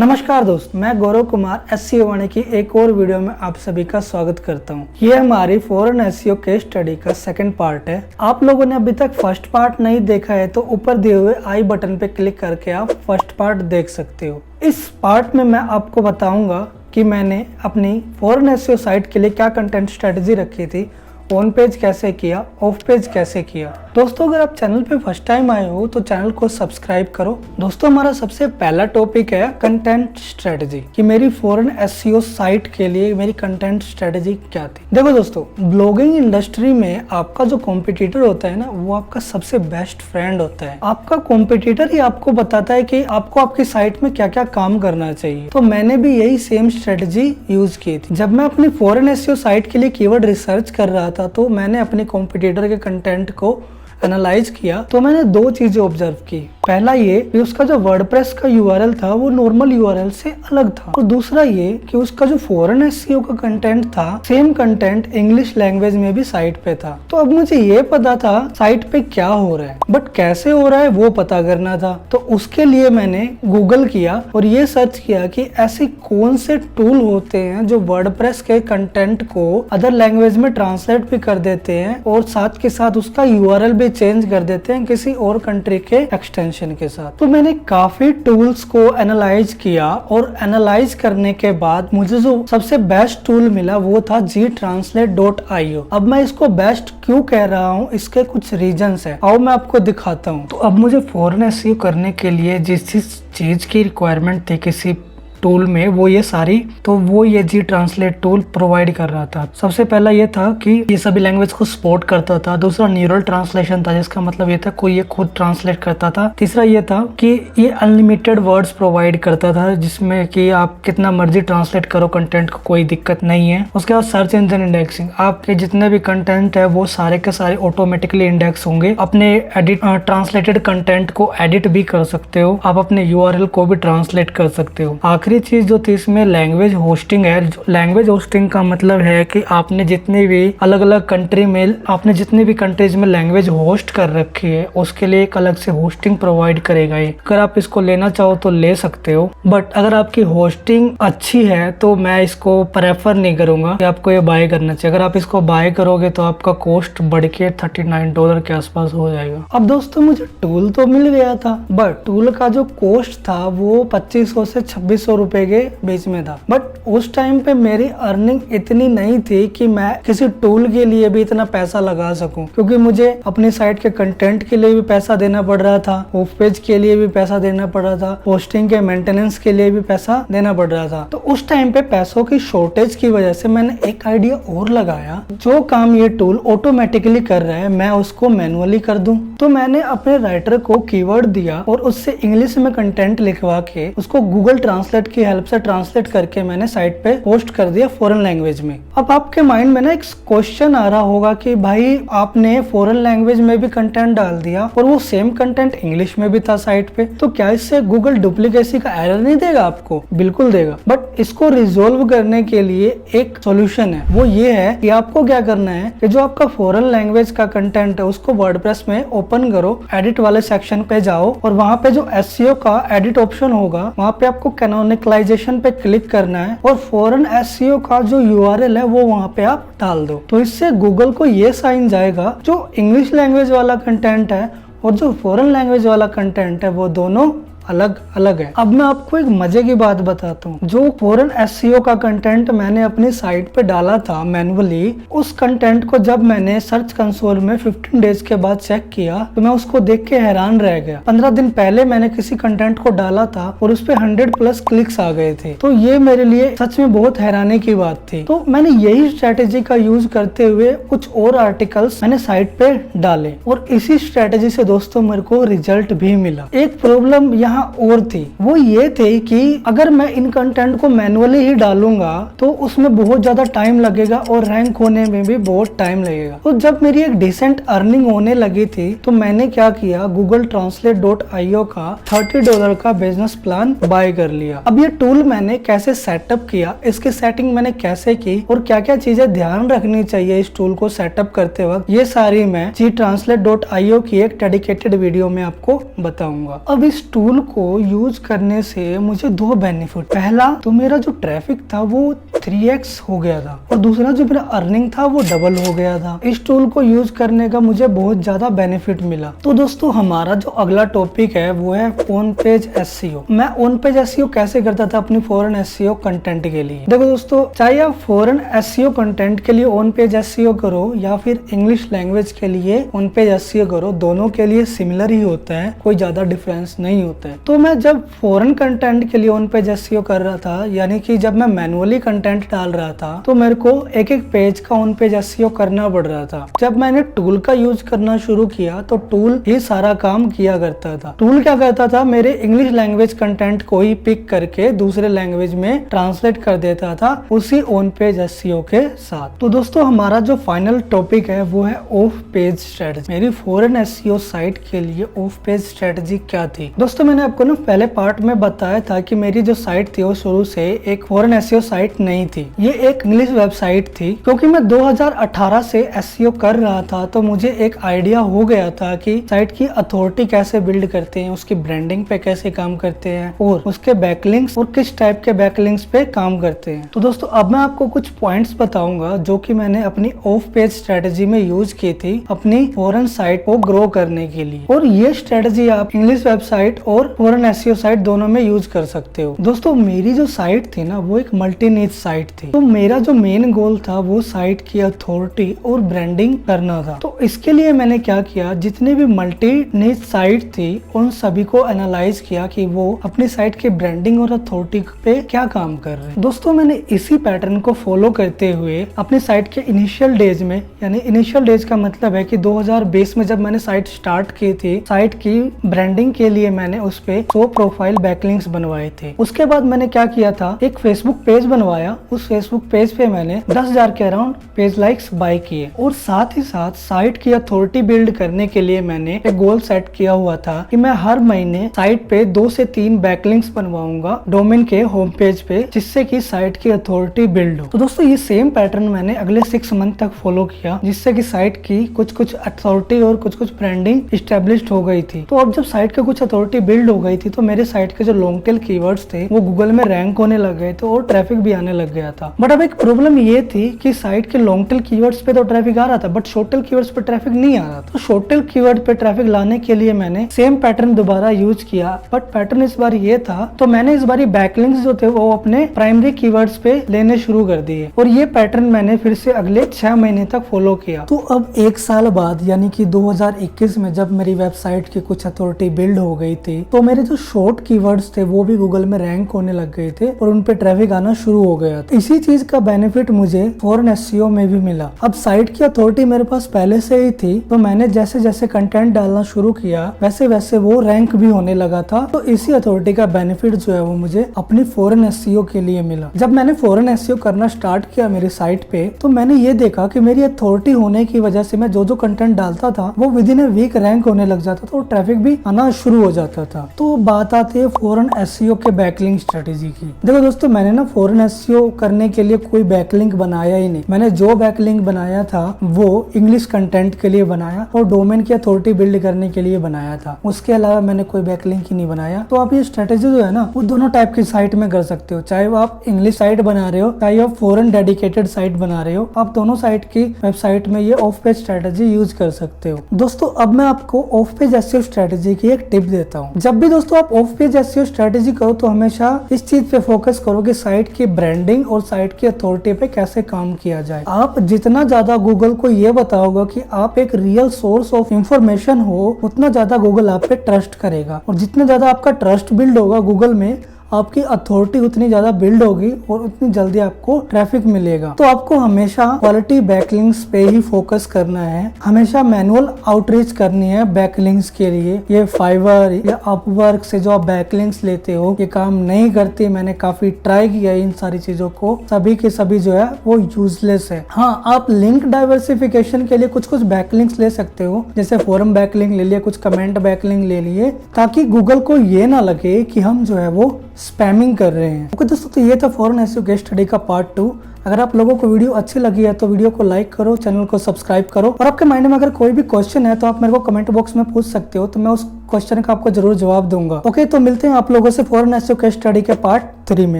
नमस्कार दोस्त, मैं गौरव कुमार एससीओ वाणी की एक और वीडियो में आप सभी का स्वागत करता हूं। ये हमारी फॉरेन एससीओ केस स्टडी का सेकंड पार्ट है। आप लोगों ने अभी तक फर्स्ट पार्ट नहीं देखा है तो ऊपर दिए हुए आई बटन पे क्लिक करके आप फर्स्ट पार्ट देख सकते हो। इस पार्ट में मैं आपको बताऊंगा कि मैंने अपनी फॉरेन एससीओ साइट के लिए क्या कंटेंट स्ट्रेटेजी रखी थी, ऑन पेज कैसे किया, ऑफ पेज कैसे किया। दोस्तों, अगर आप चैनल पे फर्स्ट टाइम आए हो तो चैनल को सब्सक्राइब करो। दोस्तों, हमारा सबसे पहला टॉपिक है कंटेंट स्ट्रेटेजी कि मेरी फॉरेन एससीओ साइट के लिए मेरी कंटेंट स्ट्रेटेजी क्या थी। देखो दोस्तों, ब्लॉगिंग इंडस्ट्री में आपका जो कॉम्पिटिटर होता है ना, वो आपका सबसे बेस्ट फ्रेंड होता है। आपका कॉम्पिटिटर ही आपको बताता है कि आपको आपकी साइट में क्या क्या काम करना चाहिए। तो मैंने भी यही सेम स्ट्रेटेजी यूज की थी। जब मैं अपनी फॉरेन एससीओ साइट के लिए कीवर्ड रिसर्च कर रहा था तो मैंने अपने कॉम्पिटिटर के कंटेंट को एनालाइज किया तो मैंने दो चीजें ऑब्जर्व की। पहला ये कि उसका जो वर्डप्रेस का यूआरएल था वो नॉर्मल यूआरएल से अलग था, और दूसरा ये कि उसका जो फॉरेन एससीओ का कंटेंट था, सेम कंटेंट इंग्लिश लैंग्वेज में भी साइट पे था। तो अब मुझे ये पता था साइट पे क्या हो रहा है, बट कैसे हो रहा है वो पता करना था। तो उसके लिए मैंने गूगल किया और ये सर्च किया कि ऐसे कौन से टूल होते हैं जो वर्डप्रेस के कंटेंट को अदर लैंग्वेज में ट्रांसलेट भी कर देते हैं और साथ के साथ उसका यूआरएल भी चेंज कर देते हैं किसी और कंट्री के एक्सटेंशन के साथ। तो मैंने काफी टूल्स को एनालाइज किया और एनालाइज करने के बाद मुझे जो सबसे बेस्ट टूल मिला वो था gtranslate.io। अब मैं इसको बेस्ट क्यों कह रहा हूँ, इसके कुछ रीजंस है, आओ मैं आपको दिखाता हूँ। तो अब मुझे फॉरेन एसईओ करने के लिए जिस चीज की रिक्वायरमेंट थी किसी टूल में, वो ये सारी, तो वो ये gtranslate टूल प्रोवाइड कर रहा था। सबसे पहला ये था कि ये सभी लैंग्वेज को सपोर्ट करता था। दूसरा न्यूरल ट्रांसलेशन था, जिसका मतलब ये था कोई ये खुद ट्रांसलेट करता था। तीसरा ये था कि ये अनलिमिटेड वर्ड्स प्रोवाइड करता था, जिसमें कि आप कितना मर्जी ट्रांसलेट करो कंटेंट को, कोई दिक्कत नहीं है। उसके बाद सर्च इंजन इंडेक्सिंग, आपके जितने भी कंटेंट है वो सारे के सारे ऑटोमेटिकली इंडेक्स होंगे। अपने एडिट ट्रांसलेटेड कंटेंट को एडिट भी कर सकते हो, आप अपने यूआरएल को भी ट्रांसलेट कर सकते हो। आखिरी चीज जो थी इसमें लैंग्वेज होस्टिंग है। लैंग्वेज होस्टिंग का मतलब है कि आपने जितनी भी अलग अलग कंट्री में, आपने जितनी भी कंट्रीज में लैंग्वेज होस्ट कर रखी है उसके लिए एक अलग से होस्टिंग प्रोवाइड करेगा ये। अगर आप इसको लेना चाहो तो ले सकते हो, बट अगर आपकी होस्टिंग अच्छी है तो मैं इसको प्रेफर नहीं करूंगा कि आपको ये बाय करना चाहिए। अगर आप इसको बाय करोगे तो आपका कॉस्ट बढ़ के $39 के आसपास हो जाएगा। अब दोस्तों, मुझे टूल तो मिल गया था, बट टूल का जो कॉस्ट था वो 2500 से 2600 रुपए के बीच में था। बट उस टाइम पे मेरी अर्निंग इतनी नहीं थी कि मैं किसी टूल के लिए भी इतना पैसा लगा सकूं, क्योंकि मुझे अपनी साइट के कंटेंट के लिए भी पैसा देना पड़ रहा था, ऑफ पेज के लिए भी पैसा देना पड़ रहा था, होस्टिंग के मेंटेनेंस के लिए भी पैसा देना पड़ रहा था। तो उस टाइम पे पैसों की शॉर्टेज की वजह से मैंने एक आइडिया और लगाया, जो काम ये टूल ऑटोमेटिकली कर रहा है मैं उसको मैनुअली कर दूं। तो मैंने अपने राइटर को कीवर्ड दिया और उससे इंग्लिश में कंटेंट लिखवा के उसको गूगल ट्रांसलेट की हेल्प से ट्रांसलेट करके मैंने साइट पे पोस्ट कर दिया फॉरेन लैंग्वेज में। अब आपके माइंड में ना एक क्वेश्चन आ रहा होगा कि भाई आपने फॉरेन लैंग्वेज में भी कंटेंट डाल दिया और वो सेम कंटेंट इंग्लिश में भी था साइट पे, तो क्या इससे गूगल डुप्लीकेसी का एरर नहीं देगा आपको? बिल्कुल देगा, बट इसको रिजोल्व करने के लिए एक सॉल्यूशन है। वो ये है कि आपको क्या करना है कि जो आपका फॉरेन लैंग्वेज का कंटेंट है उसको वर्डप्रेस में ओपन करो, एडिट वाले सेक्शन पे जाओ और वहाँ पे जो एसईओ का एडिट ऑप्शन होगा वहाँ पे आपको कैनोनिकलाइजेशन पे क्लिक करना है और फॉरेन एसईओ का जो यूआरएल है वो वहाँ पे आप डाल दो। तो इससे गूगल को ये साइन जाएगा जो इंग्लिश लैंग्वेज वाला कंटेंट है और जो फॉरेन लैंग्वेज वाला कंटेंट है वो दोनों अलग अलग है। अब मैं आपको एक मजे की बात बताता हूँ। जो फॉरेन एसईओ का कंटेंट मैंने अपनी साइट पे डाला था मैनुअली, उस कंटेंट को जब मैंने सर्च कंसोल में 15 डेज के बाद चेक किया तो मैं उसको देख के हैरान रह गया। 15 दिन पहले मैंने किसी कंटेंट को डाला था और उस पे 100+ क्लिक्स आ गए थे। तो ये मेरे लिए सच में बहुत हैरानी की बात थी। तो मैंने यही स्ट्रेटेजी का यूज करते हुए कुछ और आर्टिकल्स मैंने साइट पे डाले और इसी स्ट्रेटेजी से दोस्तों मेरे को रिजल्ट भी मिला। एक प्रॉब्लम यहाँ और थी, वो ये थे कि अगर मैं इन कंटेंट को मैनुअली ही डालूंगा तो उसमें बहुत ज्यादा टाइम लगेगा और रैंक होने में भी बहुत टाइम लगेगा। तो जब मेरी एक डिसेंट अर्निंग होने लगी थी तो मैंने क्या किया, gtranslate.io का $30 का बिजनेस प्लान बाय कर लिया। अब ये टूल मैंने कैसे सेटअप किया, इसकी सेटिंग मैंने कैसे की और क्या क्या चीजें ध्यान रखनी चाहिए इस टूल को सेटअप करते वक्त, ये सारी मैं gtranslate.io की एक डेडिकेटेड वीडियो में आपको बताऊंगा। अब इस टूल को यूज करने से मुझे दो बेनिफिट, पहला तो मेरा जो ट्रैफिक था वो 3x हो गया था और दूसरा जो मेरा अर्निंग था वो डबल हो गया था। इस टूल को यूज करने का मुझे बहुत ज्यादा बेनिफिट मिला। तो दोस्तों हमारा जो अगला टॉपिक है वो है ऑन पेज एसईओ। मैं ऑन पेज एसईओ कैसे करता था अपनी फॉरेन एसईओ कंटेंट के लिए। देखो दोस्तों, चाहे आप फॉरेन एसईओ कंटेंट के लिए ऑन पेज एसईओ करो या फिर इंग्लिश लैंग्वेज के लिए ऑन पेज एसईओ करो, दोनों के लिए सिमिलर ही होता है, कोई ज्यादा डिफरेंस नहीं होता है। तो मैं जब फॉरेन कंटेंट के लिए ऑन पेज एसईओ कर रहा था, यानी कि जब मैं मैनुअली कंटेंट डाल रहा था, तो मेरे को एक एक पेज का ऑन पेज एसईओ करना पड़ रहा था। जब मैंने टूल का यूज करना शुरू किया तो टूल ही सारा काम किया करता था। टूल क्या करता था, मेरे इंग्लिश लैंग्वेज कंटेंट को ही पिक करके दूसरे लैंग्वेज में ट्रांसलेट कर देता था उसी ऑन पेज एसईओ के साथ। तो दोस्तों हमारा जो फाइनल टॉपिक है वो है ऑफ पेज स्ट्रेटजी। मेरी फॉरेन एसईओ साइट के लिए ऑफ पेज स्ट्रेटजी क्या थी। दोस्तों मैंने आपको ना पहले पार्ट में बताया था कि मेरी जो साइट थी वो शुरू से एक फॉरेन एसईओ साइट नहीं थी, ये एक इंग्लिश वेबसाइट थी। क्योंकि मैं 2018 से एसईओ कर रहा था तो मुझे एक आइडिया हो गया था कि साइट की अथॉरिटी कैसे बिल्ड करते हैं, उसकी ब्रांडिंग पे कैसे काम करते हैं और उसके बैकलिंक्स और किस टाइप के बैकलिंक्स पे काम करते हैं। तो दोस्तों अब मैं आपको कुछ पॉइंट्स बताऊंगा जो कि मैंने अपनी ऑफ पेज स्ट्रेटजी में यूज की थी अपनी फॉरेन साइट को ग्रो करने के लिए। और ये स्ट्रेटजी आप इंग्लिश वेबसाइट और फॉरेन एसईओ साइट दोनों में यूज कर सकते हो। दोस्तों मेरी जो साइट थी ना वो एक मल्टी नीच साइट थी, तो मेरा जो मेन गोल था वो साइट की अथॉरिटी और ब्रांडिंग करना था। तो इसके लिए मैंने क्या किया, जितने भी मल्टी नीच साइट थी उन सभी को एनालाइज किया कि वो अपनी साइट के ब्रांडिंग और अथॉरिटी पे क्या काम कर रहे हैं। दोस्तों मैंने इसी पैटर्न को फॉलो करते हुए अपनी साइट के इनिशियल डेज में, यानी इनिशियल डेज का मतलब है कि 2020 में जब मैंने साइट स्टार्ट की थी, साइट की ब्रांडिंग के लिए मैंने उस पे 100 प्रोफाइल बैकलिंक्स बनवाए थे। उसके बाद मैंने क्या किया था, एक फेसबुक पेज बनवाया। उस फेसबुक पेज पे मैंने 10,000 के अराउंड पेज लाइक्स बाय किए और साथ ही साथ साइट की अथॉरिटी बिल्ड करने के लिए मैंने एक गोल सेट किया हुआ था कि मैं हर महीने साइट पे 2 से 3 बैकलिंक्स बनवाऊंगा डोमेन के होम पेज पे, जिससे कि साइट की अथॉरिटी बिल्ड हो। तो दोस्तों ये सेम पैटर्न मैंने अगले 6 मंथ तक फॉलो किया, जिससे कि साइट की कुछ अथॉरिटी और कुछ ब्रांडिंग इस्टेब्लिश्ड हो गई थी। तो अब जब साइट की कुछ अथॉरिटी बिल्ड हो गई थी तो मेरे साइट के जो लॉन्ग टेल कीवर्ड्स थे वो गूगल में रैंक होने लग गए थे और ट्रैफिक भी आने लग गया था। बट अब एक प्रॉब्लम ये थी कि साइट के लॉन्ग टेल कीवर्ड्स पे तो ट्रैफिक आ रहा था बट शॉर्ट टेल कीवर्ड्स पे ट्रैफिक नहीं आ रहा था। तो शॉर्ट टेल कीवर्ड पे ट्रैफिक लाने के लिए मैंने सेम पैटर्न दोबारा यूज किया, बट पैटर्न इस बार ये था, तो मैंने इस बार बैकलिंक्स जो थे वो अपने प्राइमरी कीवर्ड्स पे लेने शुरू कर दिए और ये पैटर्न मैंने फिर से अगले 6 महीने तक फॉलो किया। तो अब 1 साल बाद यानी कि 2021 में जब मेरी वेबसाइट की कुछ अथॉरिटी बिल्ड हो गई थी तो मेरे जो शॉर्ट कीवर्ड्स थे वो भी गूगल में रैंक होने लग गए थे और उन पे ट्रैफिक आना शुरू हो गया था। इसी चीज का बेनिफिट मुझे फॉरेन एसईओ में भी मिला। अब साइट की अथॉरिटी मेरे पास पहले से ही थी, तो मैंने जैसे जैसे कंटेंट डालना शुरू किया वैसे वैसे वो रैंक भी होने लगा था। तो इसी अथॉरिटी का बेनिफिट जो है वो मुझे अपनी फॉरेन एसईओ के लिए मिला। जब मैंने फॉरेन एसईओ करना स्टार्ट किया मेरी साइट पे तो मैंने ये देखा कि मेरी अथॉरिटी होने की वजह से मैं जो कंटेंट डालता था वो within a week rank होने लग जाता था और ट्रैफिक भी आना शुरू हो जाता था। तो बात आती है फॉरेन एसईओ के बैकलिंक स्ट्रेटेजी की। देखो दोस्तों मैंने ना फॉरेन एसईओ करने के लिए कोई बैकलिंक बनाया ही नहीं। मैंने जो बैकलिंक बनाया था वो इंग्लिश कंटेंट के लिए बनाया और डोमेन की अथॉरिटी बिल्ड करने के लिए बनाया था। उसके अलावा मैंने कोई बैकलिंक ही नहीं बनाया। तो आप ये स्ट्रेटेजी जो है ना वो दोनों टाइप की साइट में कर सकते हो, चाहे वो आप इंग्लिश साइट बना रहे हो चाहे आप फॉरेन डेडिकेटेड साइट बना रहे हो, आप दोनों साइट की वेबसाइट में ये ऑफ पेज स्ट्रेटेजी यूज कर सकते हो। दोस्तों अब मैं आपको ऑफ पेज एसईओ स्ट्रेटेजी की एक टिप देता हूँ। जब भी दोस्तों आप ऑफ पेज एसईओ स्ट्रेटेजी करो तो हमेशा इस चीज पे फोकस करो कि साइट की ब्रांडिंग और साइट की अथॉरिटी पे कैसे काम किया जाए। आप जितना ज्यादा गूगल को ये बताओगे कि आप एक रियल सोर्स ऑफ इंफॉर्मेशन हो, उतना ज्यादा गूगल आप पे ट्रस्ट करेगा और जितना ज्यादा आपका ट्रस्ट बिल्ड होगा गूगल में आपकी अथॉरिटी उतनी ज्यादा बिल्ड होगी और उतनी जल्दी आपको ट्रैफिक मिलेगा। तो आपको हमेशा क्वालिटी बैकलिंक्स पे ही फोकस करना है, हमेशा मैनुअल आउटरीच करनी है बैकलिंक्स के लिए। ये फाइवर या अपवर्क से जो आप बैकलिंक्स लेते हो ये काम नहीं करती। मैंने काफी ट्राई किया इन सारी चीजों को, सभी के सभी जो है वो यूजलेस है। हाँ, आप लिंक डाइवर्सिफिकेशन के लिए कुछ बैकलिंक्स ले सकते हो, जैसे फोरम बैकलिंक ले लिया, कुछ कमेंट बैकलिंक ले लिए, ताकि गूगल को ये ना लगे कि हम जो है वो स्पैमिंग कर रहे हैं। ओके दोस्तों, तो ये था फॉरेन एसईओ केस स्टडी का पार्ट 2। अगर आप लोगों को वीडियो अच्छी लगी है तो वीडियो को लाइक करो, चैनल को सब्सक्राइब करो और आपके माइंड में अगर कोई भी क्वेश्चन है तो आप मेरे को कमेंट बॉक्स में पूछ सकते हो, तो मैं उस क्वेश्चन का आपको जरूर जवाब दूंगा। ओके, तो मिलते हैं आप लोगों से फॉरेन एसईओ केस स्टडी के पार्ट 3 में।